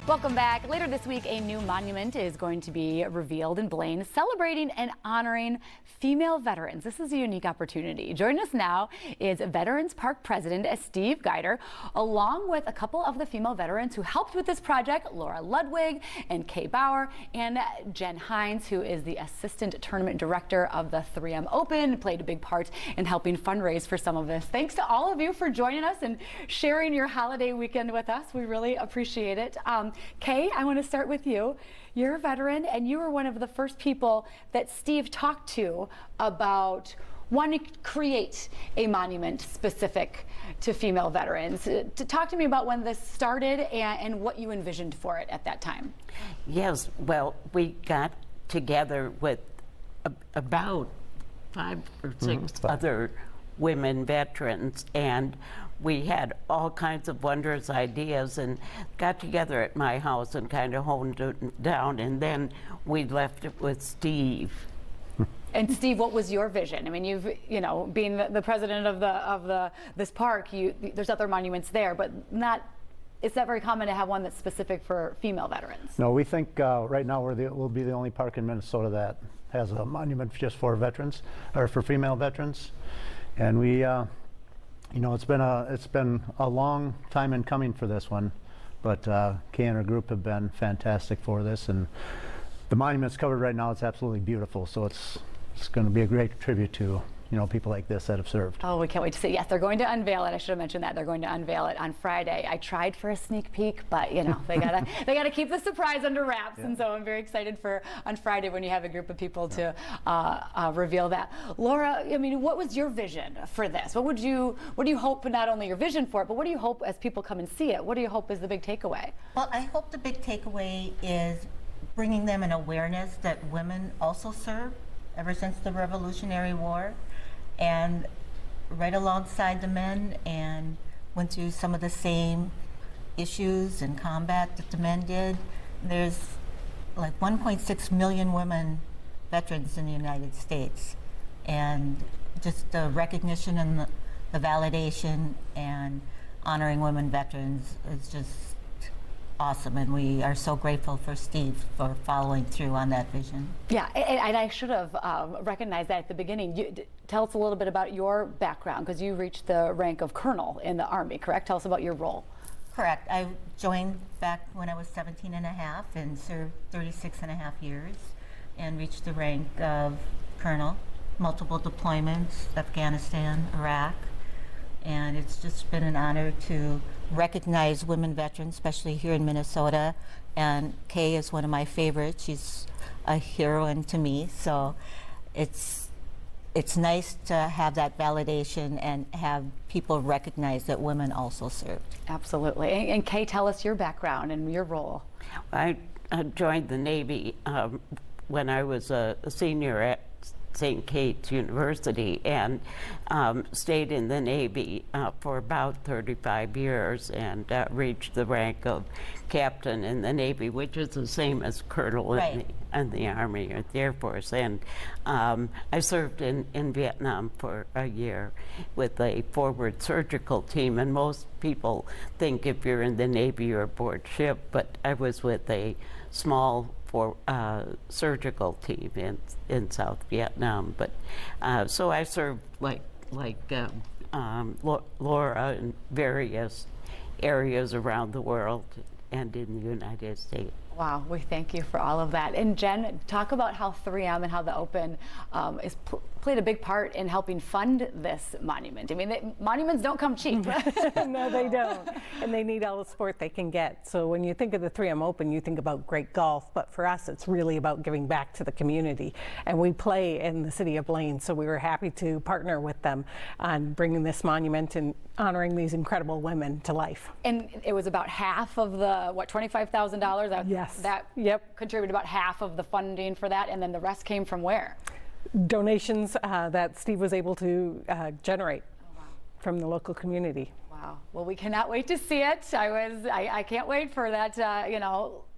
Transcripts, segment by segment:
Welcome back. Later this week, a new monument is going to be revealed in Blaine, celebrating and honoring female veterans. This is a unique opportunity. Joining us now is Veterans Park President Steve Geider, along with a couple of the female veterans who helped with this project, Laura Ludwig and Kay Bauer, and Jen Hines, who is the Assistant Tournament Director of the 3M Open, played a big part in helping fundraise for some of this. Thanks to all of you for joining us and sharing your holiday weekend with us. We really appreciate it. Kay, I want to start with you. You're a veteran, and you were one of the first people that Steve talked to about wanting to create a monument specific to female veterans. Talk to me about when this started and what you envisioned for it at that time. Yes, well, we got together with about 5 or 6 other women veterans, and we had all kinds of wondrous ideas and got together at my house and kind of honed it down, and then we left it with Steve. And Steve, what was your vision? I mean, you've, being the president of this park, there's other monuments there, but it's not very common to have one that's specific for female veterans. No, we think right now we'll be the only park in Minnesota that has a monument just for veterans, or for female veterans. And we, it's been a long time in coming for this one, but Kay and her group have been fantastic for this, and the monument's covered right now. It's absolutely beautiful, so it's going to be a great tribute to people like this that have served. Oh, we can't wait to see. Yes, they're going to unveil it. I should have mentioned that. They're going to unveil it on Friday. I tried for a sneak peek, but they gotta keep the surprise under wraps. Yeah. And so I'm very excited for on Friday when you have a group of people to reveal that. Laura, I mean, what was your vision for this? What do you hope, not only your vision for it, but what do you hope as people come and see it? What do you hope is the big takeaway? Well, I hope the big takeaway is bringing them an awareness that women also serve ever since the Revolutionary War, and right alongside the men, and went through some of the same issues and combat that the men did. There's like 1.6 million women veterans in the United States, and just the recognition and the validation and honoring women veterans is just awesome, and we are so grateful for Steve for following through on that vision. Yeah, and I should have recognized that at the beginning. Tell us a little bit about your background, because you reached the rank of colonel in the Army, correct? Tell us about your role. Correct. I joined back when I was 17 and a half and served 36 and a half years and reached the rank of colonel, multiple deployments, Afghanistan, Iraq, and it's just been an honor to recognize women veterans, especially here in Minnesota. And Kay is one of my favorites. She's a heroine to me, so it's nice to have that validation and have people recognize that women also served. Absolutely. And Kay, tell us your background and your role. I joined the Navy when I was a senior at St. Kate's University, and stayed in the Navy for about 35 years, and reached the rank of captain in the Navy, which is the same as colonel in the Army or the Air Force. And I served in Vietnam for a year with a forward surgical team, and most people think if you're in the Navy you're aboard ship, but I was with a small surgical team in South Vietnam. But so I served like Laura in various areas around the world and in the United States. Wow, we thank you for all of that. And Jen, talk about how 3M and how the Open played a big part in helping fund this monument. I mean, monuments don't come cheap. No, they don't. And they need all the support they can get. So when you think of the 3M Open, you think about great golf. But for us, it's really about giving back to the community. And we play in the city of Blaine, so we were happy to partner with them on bringing this monument and honoring these incredible women to life. And it was about half of the, what, $25,000? Yes. That contributed about half of the funding for that, and then the rest came from where? Donations that Steve was able to generate from the local community. Wow. Well, we cannot wait to see it. I can't wait for that,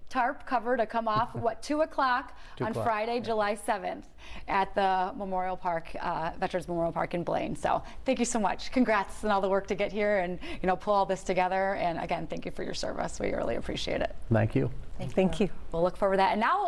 tarp cover to come off, what, 2 o'clock 2 on o'clock, Friday, July 7th at the Memorial Park, Veterans Memorial Park in Blaine. So thank you so much. Congrats on all the work to get here and, you know, pull all this together. And again, thank you for your service. We really appreciate it. Thank you. Thank you. We'll look forward to that. And now